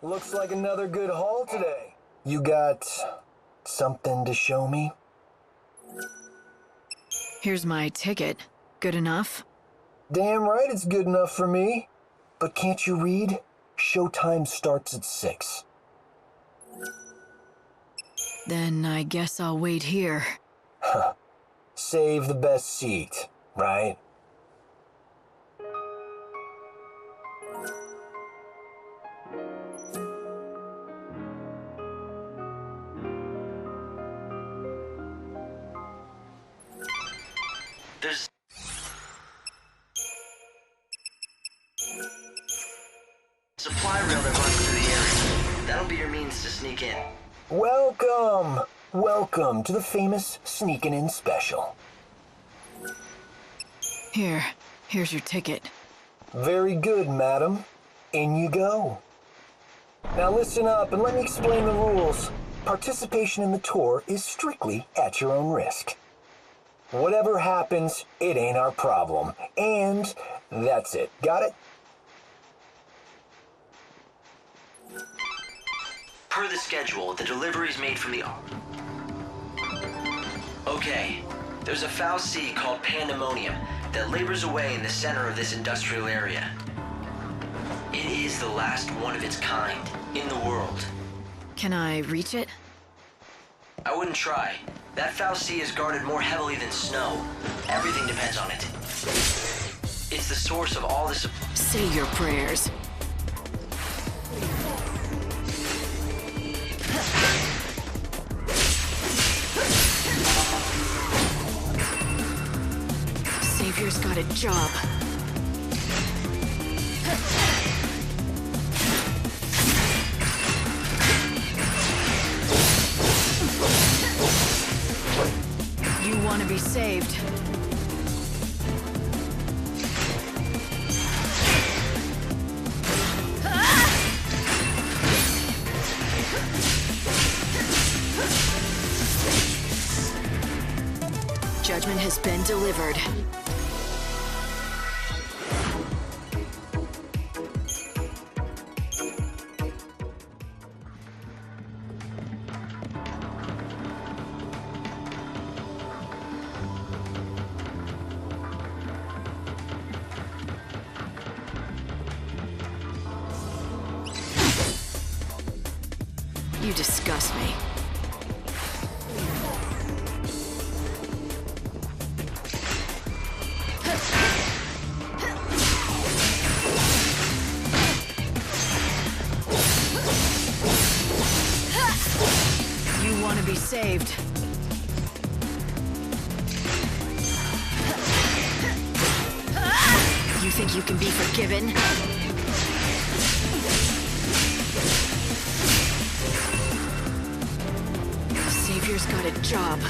Looks like another good haul today. You got something to show me? Here's my ticket. Good enough? Damn right it's good enough for me. But can't you read? Showtime starts at 6. Then I guess I'll wait here. Save the best seat, right? There's supply rail that runs through the area. That'll be your means to sneak in. Welcome! Welcome to the famous Sneakin' In special. Here's your ticket. Very good, madam. In you go. Now listen up and let me explain the rules. Participation in the tour is strictly at your own risk. Whatever happens, it ain't our problem. And that's it. Got it? Per the schedule, the delivery's made from the... Okay, there's a foul sea called Pandemonium that labors away in the center of this industrial area. It is the last one of its kind in the world. Can I reach it? I wouldn't try. That foul sea is guarded more heavily than snow. Everything depends on it. It's the source of all this... Say your prayers. Savior's got a job. You want to be saved. Judgment has been delivered. You disgust me. You want to be saved. You think you can be forgiven? Savior's got a job.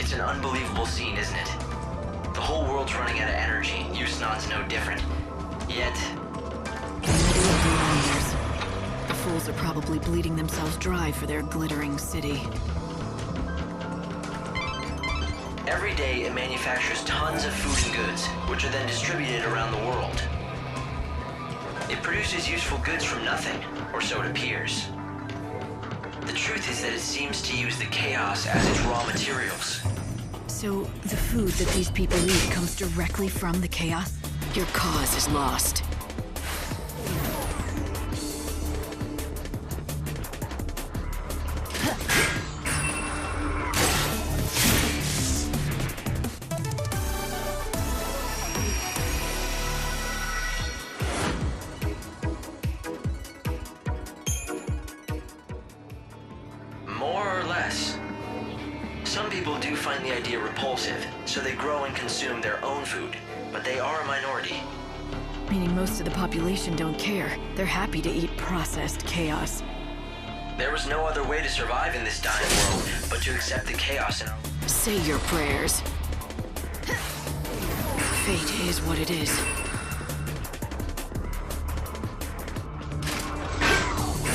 It's an unbelievable scene, isn't it? The whole world's running out of energy. Yusnaan's no different. Yet... The fools are probably bleeding themselves dry for their glittering city. Every day, it manufactures tons of food and goods, which are then distributed around the world. It produces useful goods from nothing, or so it appears. The truth is that it seems to use the chaos as its raw materials. So, the food that these people eat comes directly from the chaos? Your cause is lost. More or less. Some people do find the idea repulsive, so they grow and consume their own food, but they are a minority. Meaning most of the population don't care. They're happy to eat processed chaos. There was no other way to survive in this dying world but to accept the chaos in our... Say your prayers. Fate is what it is.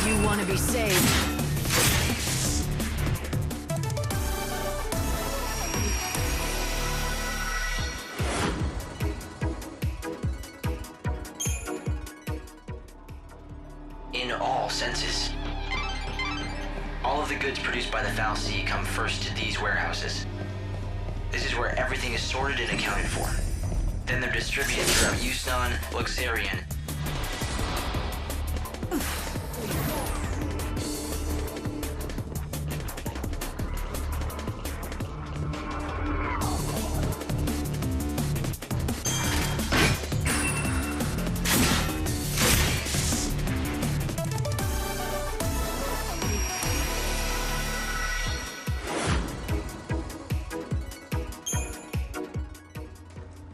You want to be saved. In all senses. All of the goods produced by the Foul Sea come first to these warehouses. This is where everything is sorted and accounted for. Then they're distributed throughout XIII, XIII.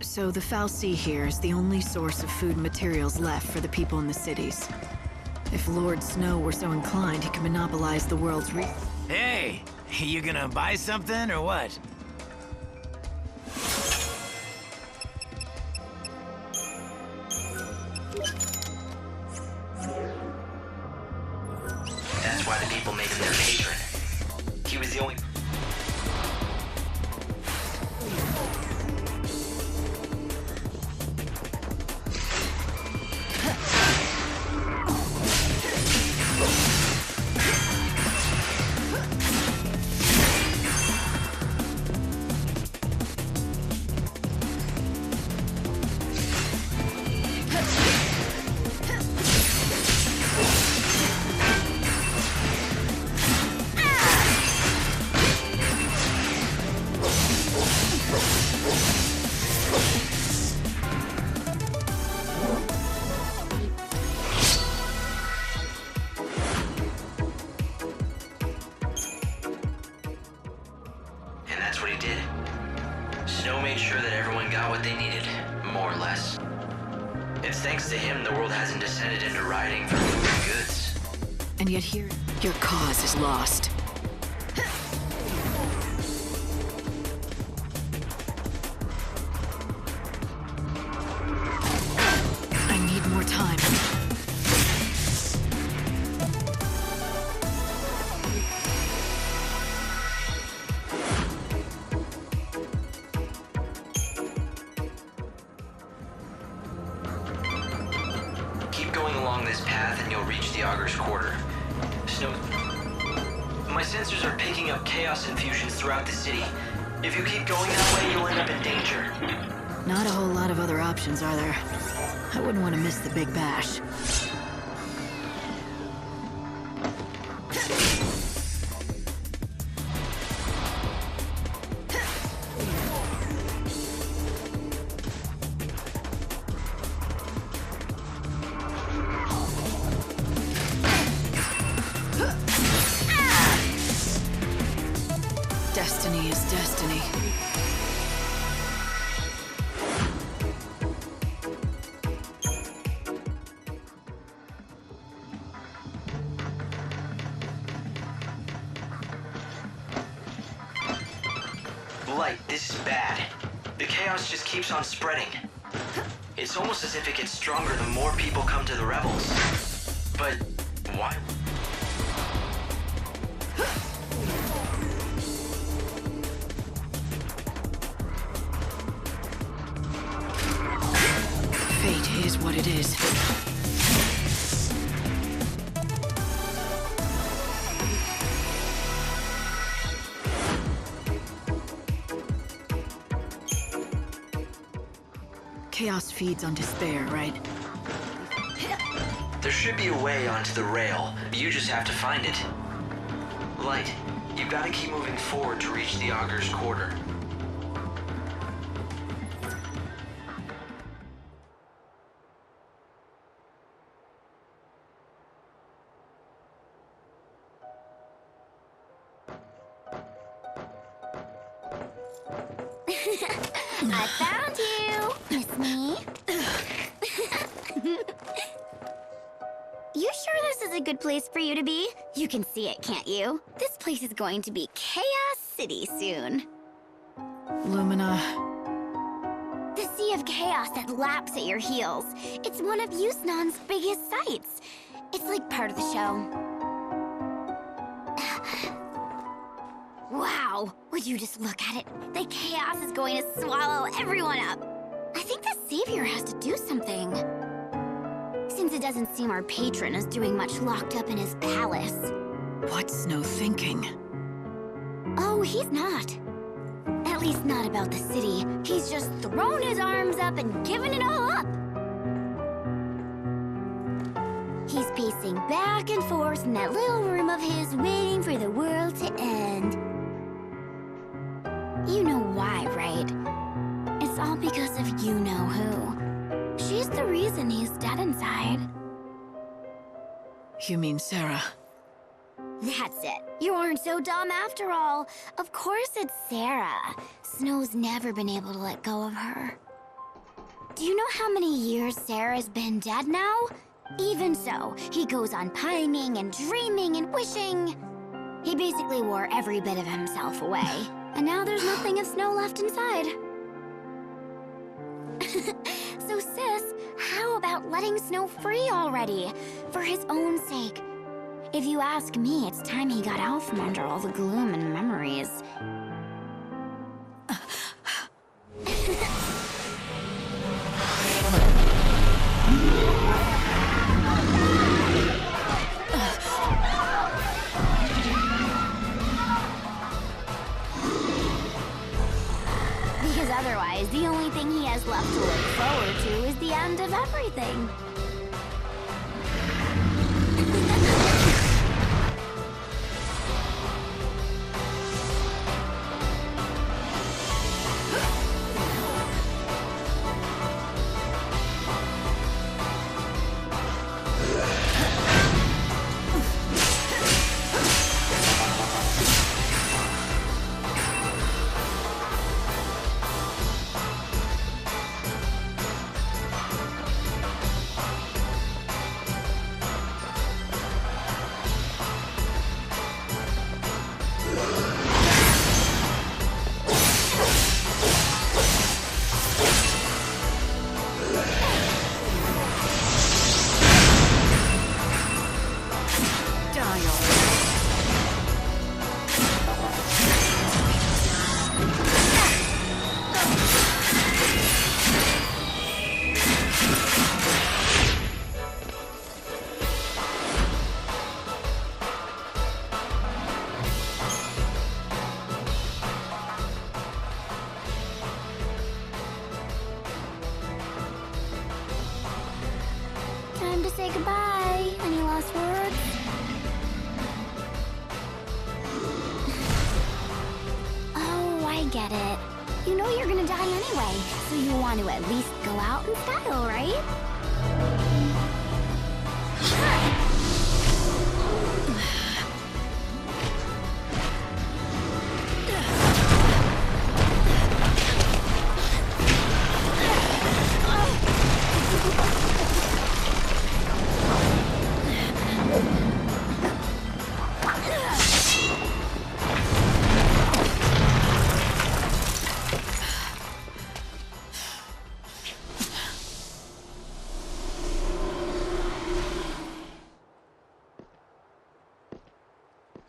So the Foul Sea here is the only source of food and materials left for the people in the cities. If Lord Snow were so inclined, he could monopolize the world's Hey, you gonna buy something or what? That's why the people made him their patron. He was the only... That's what he did. Snow made sure that everyone got what they needed, more or less. It's thanks to him the world hasn't descended into rioting for food and goods. And yet here, your cause is lost. I need more time. Keep going along this path and you'll reach the Augur's Quarter. Snow... My sensors are picking up chaos infusions throughout the city. If you keep going that way, you'll end up in danger. Not a whole lot of other options, are there? I wouldn't want to miss the big bash. Destiny is destiny. Light, this is bad. The chaos just keeps on spreading. It's almost as if it gets stronger the more people come to the revels. But why? Fate is what it is. chaos feeds on despair, right? There should be a way onto the rail. You just have to find it. Light, you've got to keep moving forward to reach the Augur's Quarter. I found you, Miss Me. You sure this is a good place for you to be? You can see it, can't you? This place is going to be Chaos City soon. Lumina... The Sea of Chaos that laps at your heels. It's one of Yusnaan's biggest sights. It's like part of the show. Wow, would you just look at it? The chaos is going to swallow everyone up. I think the Savior has to do something. Since it doesn't seem our patron is doing much locked up in his palace. What's Snow thinking? Oh, he's not. At least not about the city. He's just thrown his arms up and given it all up. He's pacing back and forth in that little room of his, waiting for the world to end. You know why, right? It's all because of you-know-who. She's the reason he's dead inside. You mean Sarah? That's it. You aren't so dumb after all. Of course it's Sarah. Snow's never been able to let go of her. Do you know how many years Sarah's been dead now? Even so, he goes on pining and dreaming and wishing. He basically wore every bit of himself away. And now there's nothing of Snow left inside. So sis, how about letting Snow free already? For his own sake. If you ask me, it's time he got out from under all the gloom and memories. Because otherwise, the only thing he has left to look forward to is the end of everything. Time to say goodbye. Any last words? Oh, I get it. You know you're gonna die anyway, so you want to at least go out in style, right?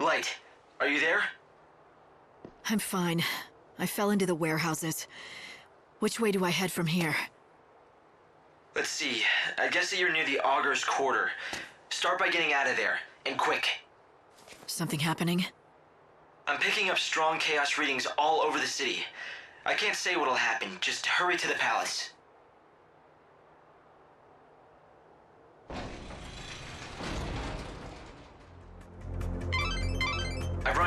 Light, are you there? I'm fine. I fell into the warehouses. Which way do I head from here? Let's see. I guess that you're near the Augur's Quarter. Start by getting out of there, and quick. Something happening? I'm picking up strong chaos readings all over the city. I can't say what'll happen, just hurry to the palace.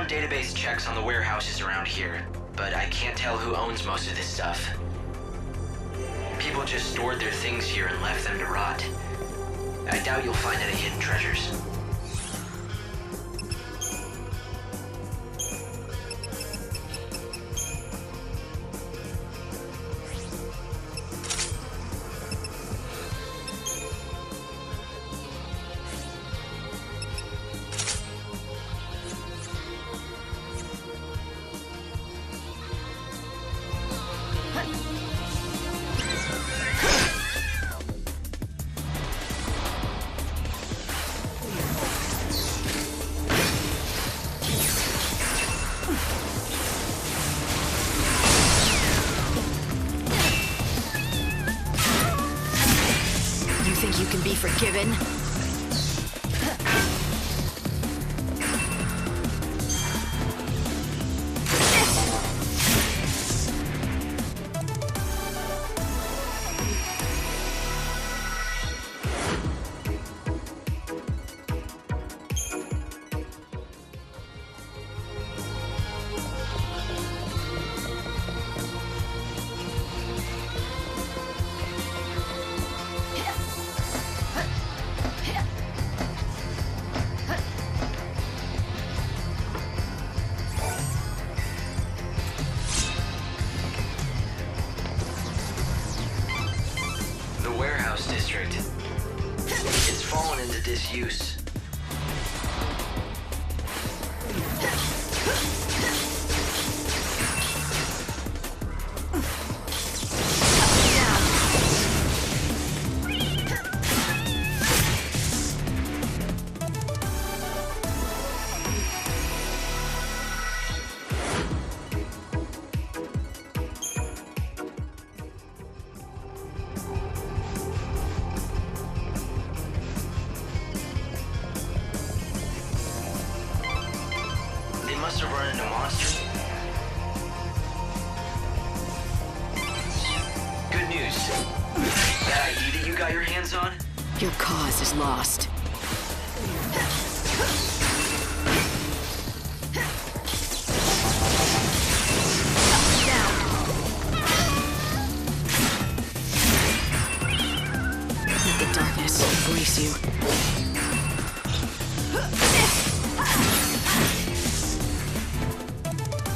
run database checks on the warehouses around here, but I can't tell who owns most of this stuff. People just stored their things here and left them to rot. I doubt you'll find any hidden treasures. You can be forgiven. District. It's fallen into disuse. Must have run into monsters. Good news. That ID that you got your hands on? Your cause is lost. Let the darkness embrace you.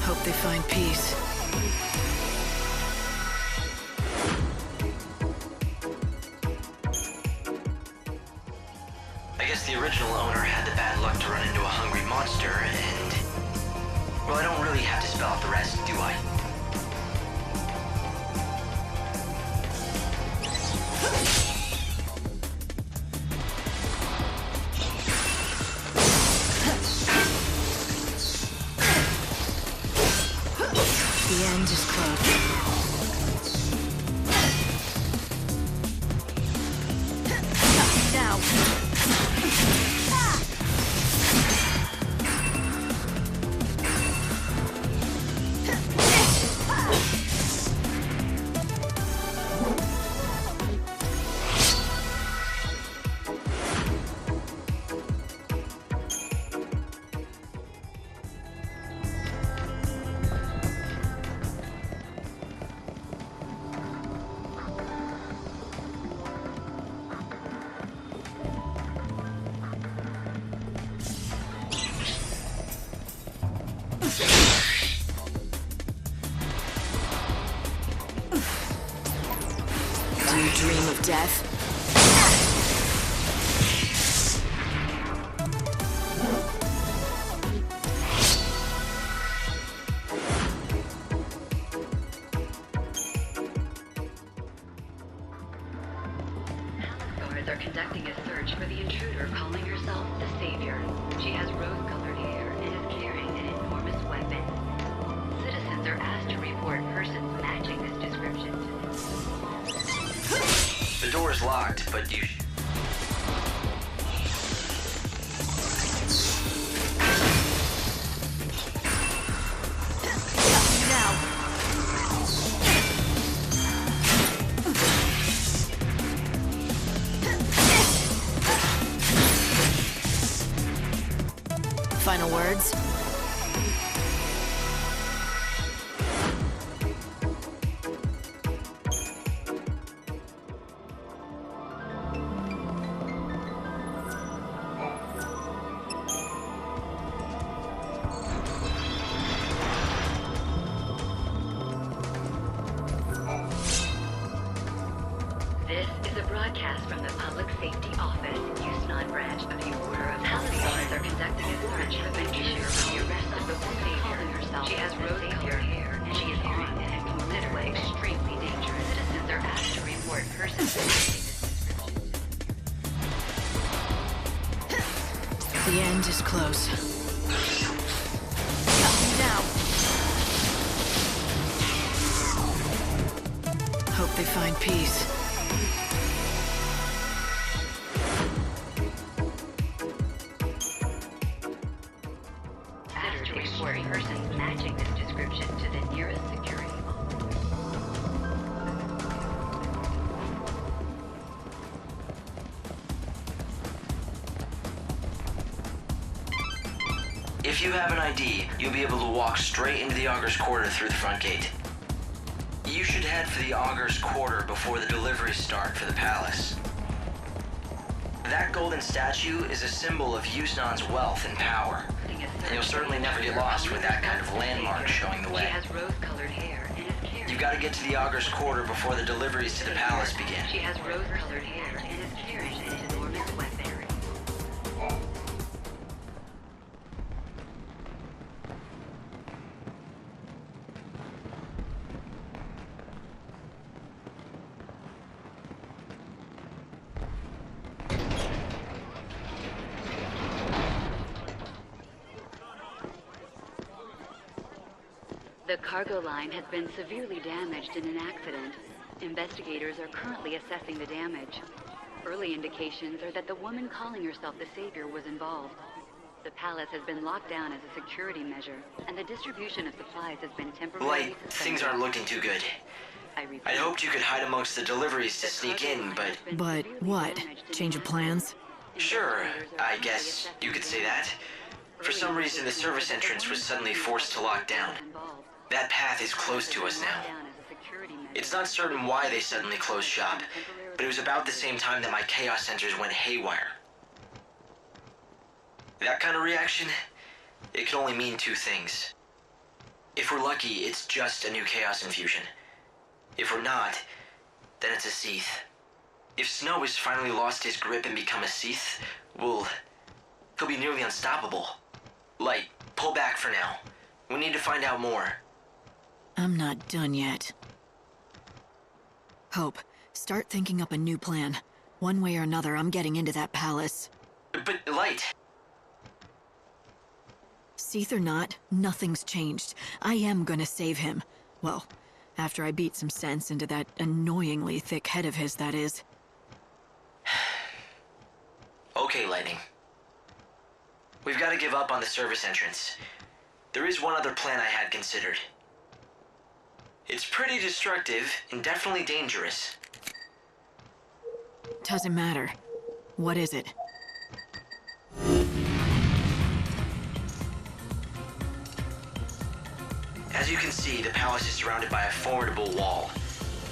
Hope they find peace. I guess the original owner had the bad luck to run into a hungry monster and... Well, I don't really have to spell out the rest, do I? The end is close. Now. Do you dream of death? Guards are conducting a search for the intruder calling herself the Savior. She has rose-colored hair and is carrying an enormous weapon. Citizens are asked to report persons matching this description. The door's locked, but you... Final words? broadcast from the Public Safety Office, XIII branch of the Order of Palestine. Are conducting a search for the intruder for the arrest of the Savior. She has rose-colored hair, and she is armed and considered extremely dangerous. Citizens are asked to report persons matching this. The end is close. Got me now. Hope they find peace. Asked to report persons matching this description to the nearest security officer. If you have an ID, you'll be able to walk straight into the Augur's Quarter through the front gate. You should head for the Augur's Quarter before the deliveries start for the palace. That golden statue is a symbol of XIII's wealth and power, and you'll certainly never get lost with that kind of landmark showing the She way. has rose-colored hair and is carrying. You've got to get to the Augur's Quarter before the deliveries to the palace begin. She has rose-colored hair and is carrying an enormous weapon. The cargo line has been severely damaged in an accident. Investigators are currently assessing the damage. Early indications are that the woman calling herself the Savior was involved. The palace has been locked down as a security measure, and the distribution of supplies has been temporarily Light, suspended. things aren't looking too good. I repeat, I'd hoped you could hide amongst the deliveries to sneak in, but... But what? Change of plans? Sure, I guess you could say that. For some reason, the service entrance was suddenly forced to lock down. That path is close to us now. It's not certain why they suddenly closed shop, but it was about the same time that my chaos sensors went haywire. That kind of reaction, it can only mean two things. If we're lucky, it's just a new chaos infusion. If we're not, then it's a XIII. If Snow has finally lost his grip and become a XIII, he'll be nearly unstoppable. Light, pull back for now. We need to find out more. I'm not done yet. Hope, start thinking up a new plan. One way or another, I'm getting into that palace. But Light... XIII or not, nothing's changed. I am gonna save him. Well, after I beat some sense into that annoyingly thick head of his, that is. Okay, Lightning. We've got to give up on the service entrance. There is one other plan I had considered. It's pretty destructive and definitely dangerous. Doesn't matter. What is it? As you can see, the palace is surrounded by a formidable wall.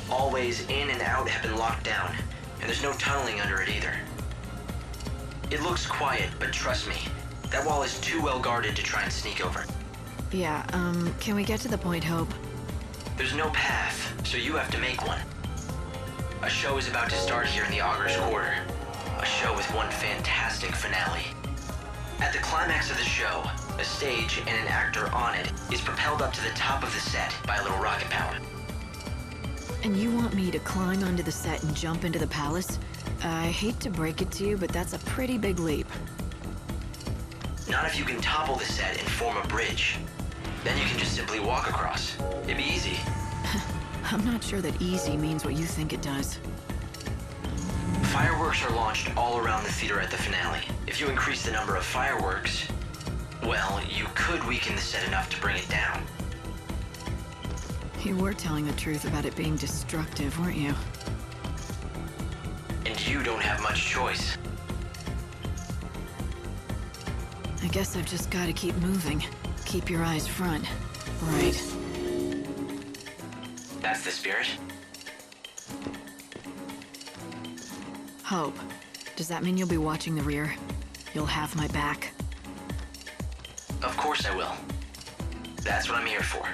All ways in and out have been locked down, and there's no tunneling under it either. It looks quiet, but trust me, that wall is too well guarded to try and sneak over. Yeah, can we get to the point, Hope? There's no path, so you have to make one. A show is about to start here in the Augur's Quarter. A show with one fantastic finale. At the climax of the show, a stage and an actor on it is propelled up to the top of the set by a little rocket power. And you want me to climb onto the set and jump into the palace? I hate to break it to you, but that's a pretty big leap. Not if you can topple the set and form a bridge. Then you can just simply walk across. It'd be easy. I'm not sure that easy means what you think it does. Fireworks are launched all around the theater at the finale. If you increase the number of fireworks, well, you could weaken the set enough to bring it down. You were telling the truth about it being destructive, weren't you? And you don't have much choice. I guess I've just got to keep moving. Keep your eyes front. Right. That's the spirit. Hope. Does that mean you'll be watching the rear? You'll have my back? Of course I will. That's what I'm here for.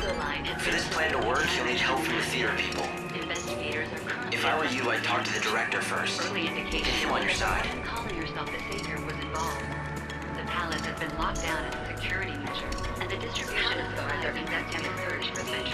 cargo line has For this plan to work, you'll need help from the theater people. Investigators are currently... If I were you, I'd talk to the director first. Early indications Get him on your that side. the woman calling herself the Savior was involved. The palace has been locked down as a security measure, and the distribution authorities are conducting a search for the